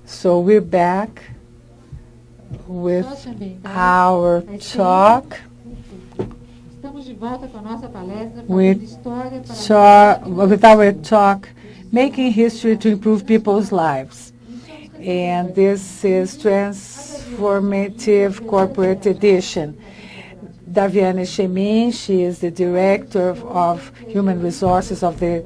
So we're back with our talk. With our talk, Making History to Improve People's Lives. And this is Transformative Corporate Edition. Daviane Chemin, she is the Director of Human Resources of the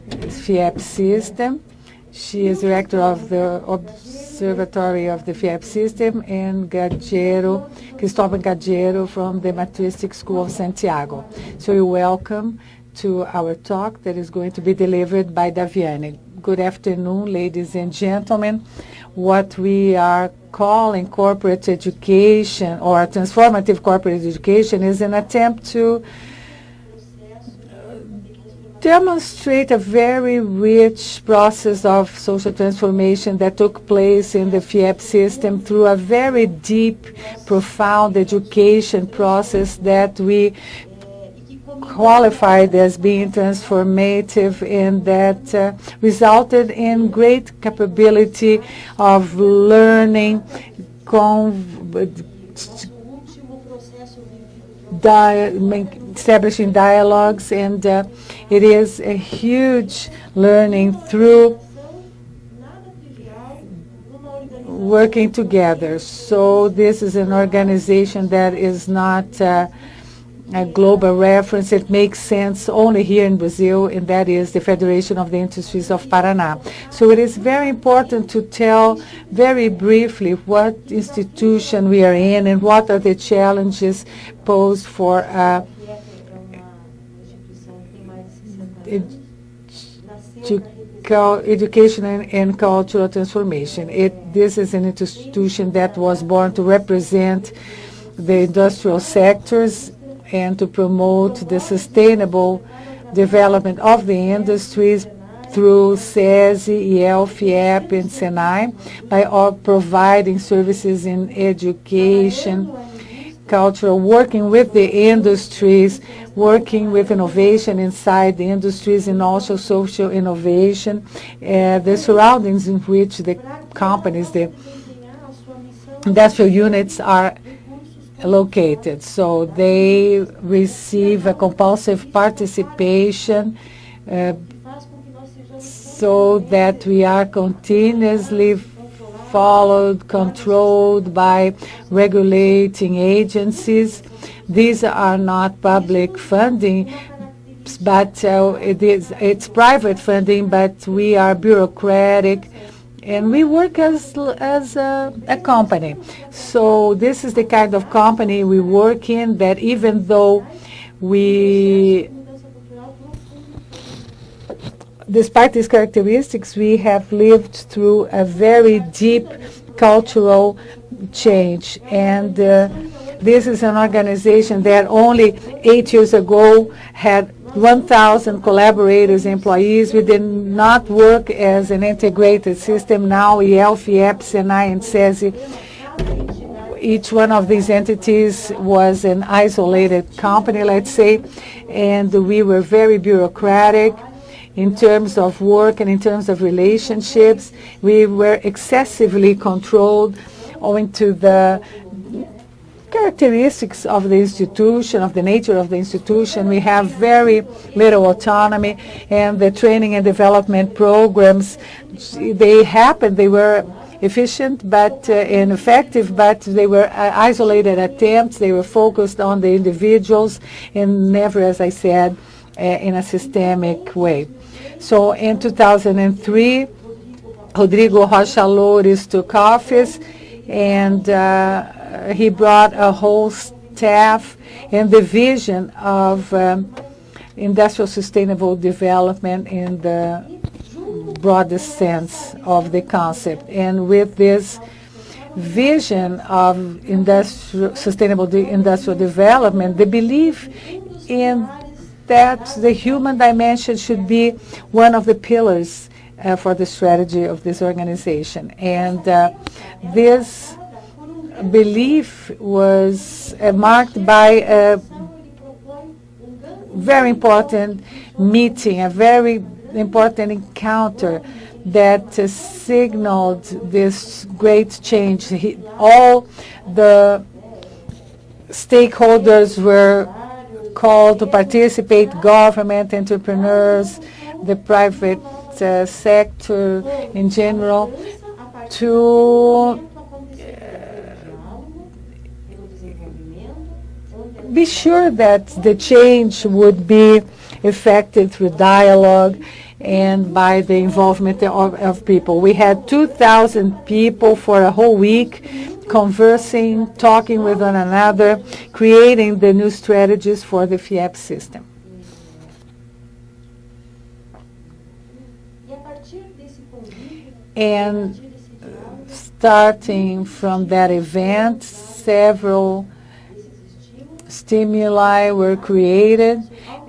FIEP system. She is Director of the Observatory of the FIEP system, and Gaggero, Cristóbal Gaggero from the Matristic School of Santiago. So you're welcome to our talk that is going to be delivered by Daviane. Good afternoon, ladies and gentlemen. What we are calling corporate education or transformative corporate education is an attempt to demonstrate a very rich process of social transformation that took place in the FIEP system through a very deep, profound education process that we qualified as being transformative, and that resulted in great capability of learning, establishing dialogues, and it is a huge learning through working together. So this is an organization that is not a global reference. It makes sense only here in Brazil, and that is the Federation of the Industries of Paraná. So it is very important to tell very briefly what institution we are in and what are the challenges posed for education and cultural transformation. This is an institution that was born to represent the industrial sectors and to promote the sustainable development of the industries through SESI, IEL, FIEP, and SENAI, by providing services in education, cultural, working with the industries, working with innovation inside the industries, and also social innovation, the surroundings in which the companies, the industrial units are located. So they receive a compulsive participation so that we are continuously followed, controlled by regulating agencies. These are not public funding, but it's private funding, but we are bureaucratic, and we work as a company. So this is the kind of company we work in, that even though despite these characteristics, we have lived through a very deep cultural change. And this is an organization that only 8 years ago had 1,000 collaborators, employees. We did not work as an integrated system. Now, IEL, FIEP, SENAI, and SESI, each one of these entities was an isolated company, let's say, and we were very bureaucratic in terms of work and in terms of relationships. We were excessively controlled owing to the characteristics of the institution, of the nature of the institution. We have very little autonomy, and the training and development programs, they happened, they were efficient but ineffective, but they were isolated attempts. They were focused on the individuals and never, as I said, in a systemic way. So in 2003, Rodrigo Rocha Loures took office, and he brought a whole staff and the vision of industrial sustainable development in the broadest sense of the concept. And with this vision of sustainable industrial development, the belief in that the human dimension should be one of the pillars for the strategy of this organization. And this belief was marked by a very important meeting, a very important encounter that signaled this great change. All the stakeholders were called to participate, government, entrepreneurs, the private sector in general, to be sure that the change would be effected through dialogue and by the involvement of people. We had 2,000 people for a whole week conversing, talking with one another, creating the new strategies for the FIEP system. And starting from that event, several stimuli were created,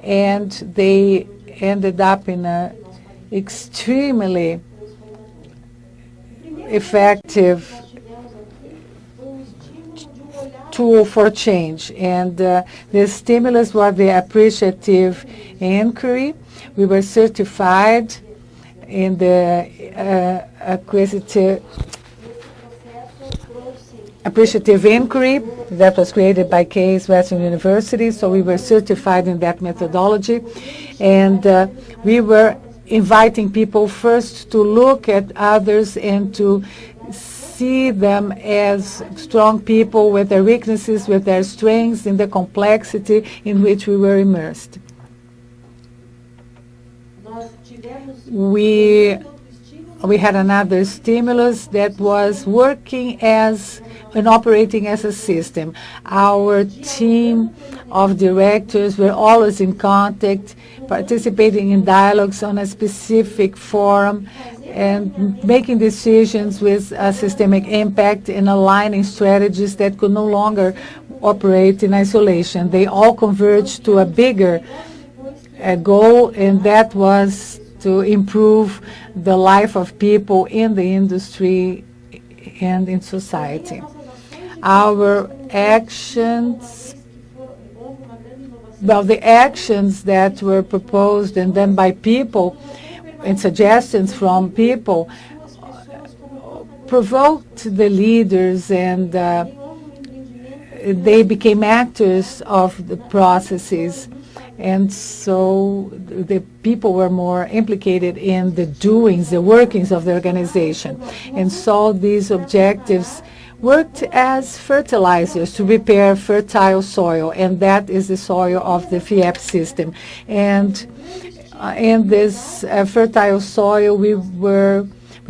and they ended up in an extremely effective tool for change. And the stimulus was the appreciative inquiry. We were certified in the appreciative inquiry that was created by Case Western University, so we were certified in that methodology. And we were inviting people first to look at others and to see them as strong people with their weaknesses, with their strengths, in the complexity in which we were immersed. We had another stimulus that was working as and operating as a system. Our team of directors were always in contact, participating in dialogues on a specific forum, and making decisions with a systemic impact and aligning strategies that could no longer operate in isolation. They all converged to a bigger goal, and that was to improve the life of people in the industry and in society. Our actions, well, the actions that were proposed and done by people and suggestions from people provoked the leaders, and they became actors of the processes. And so the people were more implicated in the doings, the workings of the organization. And so these objectives worked as fertilizers to prepare fertile soil, and that is the soil of the FIEP system. And in this fertile soil, we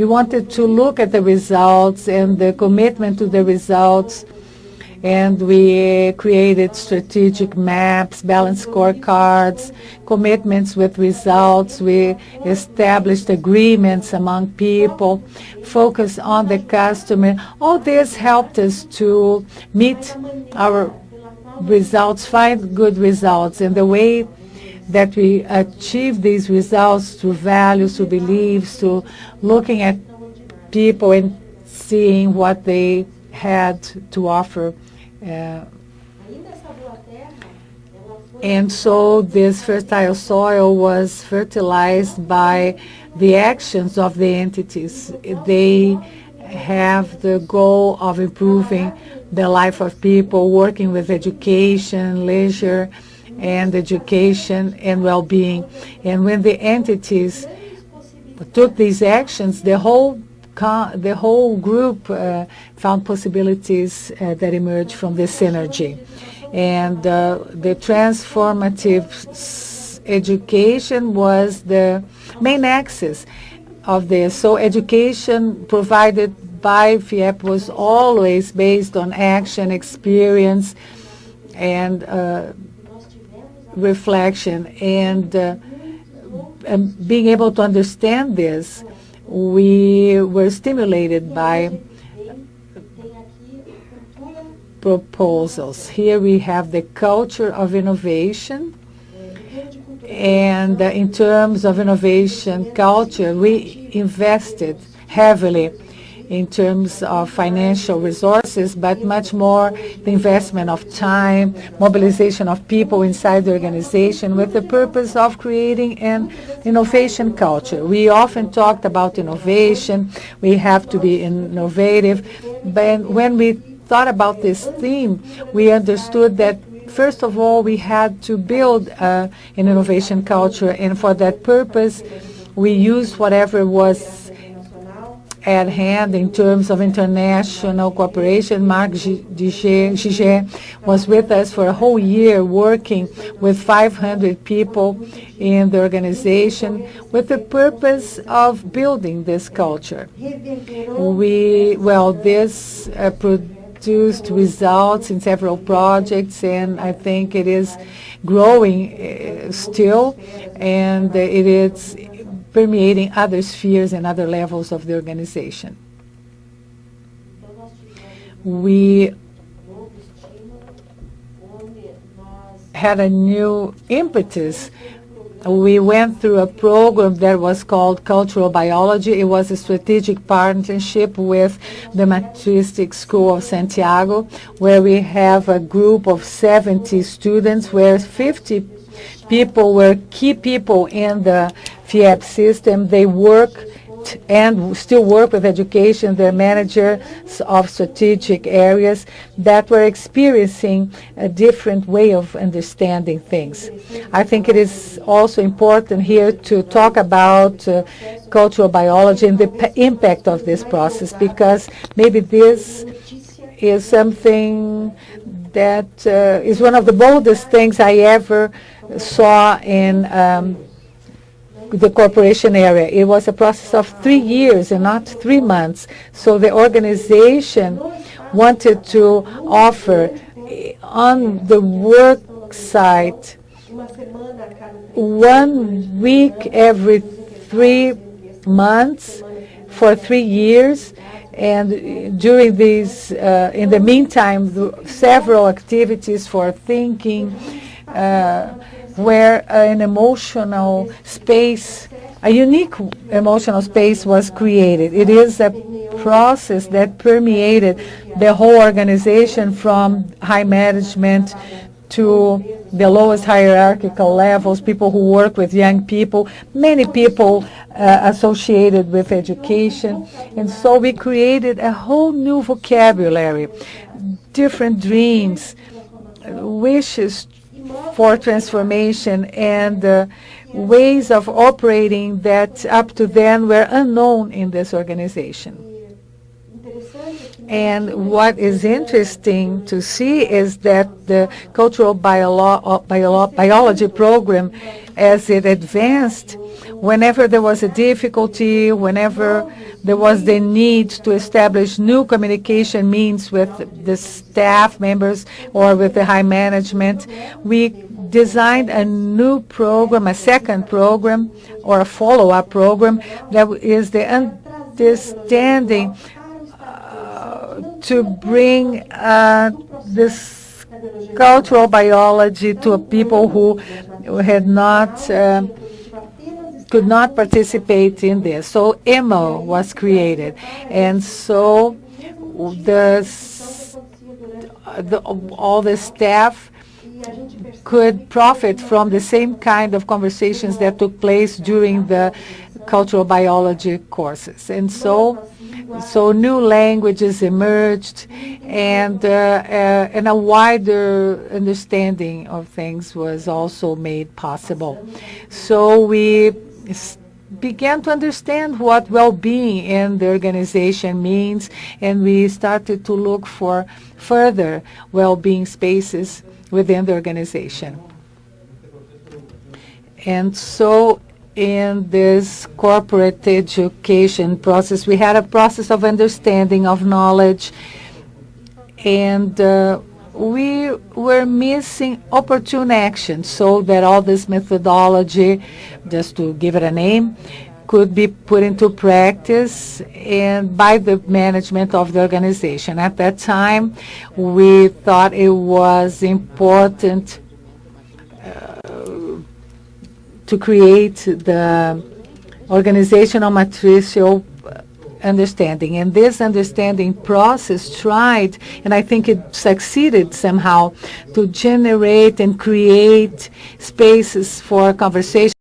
wanted to look at the results and the commitment to the results. And we created strategic maps, balanced scorecards, commitments with results. We established agreements among people, focus on the customer. All this helped us to meet our results, find good results. And the way that we achieve these results through values, through beliefs, through looking at people and seeing what they had to offer. And so this fertile soil was fertilized by the actions of the entities. They have the goal of improving the life of people, working with education, leisure, and education and well-being. And when the entities took these actions, the whole group found possibilities that emerged from this synergy. And the transformative education was the main axis of this. So education provided by FIEP was always based on action, experience, and reflection. And being able to understand this, we were stimulated by proposals. Here we have the culture of innovation. And in terms of innovation culture, we invested heavily in terms of financial resources, but much more the investment of time, mobilization of people inside the organization with the purpose of creating an innovation culture. We often talked about innovation. We have to be innovative. But when we thought about this theme, we understood that first of all, we had to build an innovation culture, and for that purpose, we used whatever was at hand in terms of international cooperation. Marc Gigé was with us for a whole year working with 500 people in the organization with the purpose of building this culture. This produced results in several projects, and I think it is growing still, and it is permeating other spheres and other levels of the organization. We had a new impetus. We went through a program that was called Cultural Biology. It was a strategic partnership with the Matristic School of Santiago, where we have a group of 70 students, where 50 people were key people in the FIEP system. They worked and still work with education. They're managers of strategic areas that were experiencing a different way of understanding things. I think it is also important here to talk about cultural biology and the impact of this process, because maybe this is something that is one of the boldest things I ever saw in the corporation area. It was a process of 3 years and not 3 months. So the organization wanted to offer on the work site 1 week every 3 months for 3 years. And during these, in the meantime, several activities for thinking, where an emotional space, a unique emotional space was created. It is a process that permeated the whole organization from high management to the lowest hierarchical levels, people who work with young people, many people associated with education. And so we created a whole new vocabulary, different dreams, wishes for transformation, and ways of operating that up to then were unknown in this organization. And what is interesting to see is that the cultural biology program, as it advanced, whenever there was a difficulty, whenever there was the need to establish new communication means with the staff members or with the high management, we designed a new program, a second program, or a follow-up program that is the understanding to bring this cultural biology to people who had not could not participate in this. So EMO was created, and so all the staff could profit from the same kind of conversations that took place during the cultural biology courses. And so new languages emerged, and a wider understanding of things was also made possible. So we began to understand what well-being in the organization means, and we started to look for further well-being spaces within the organization. And so in this corporate education process, we had a process of understanding of knowledge, and we were missing opportune action so that all this methodology, just to give it a name, could be put into practice and by the management of the organization. At that time, we thought it was important to create the organizational matricial understanding. And this understanding process tried, and I think it succeeded somehow, to generate and create spaces for conversation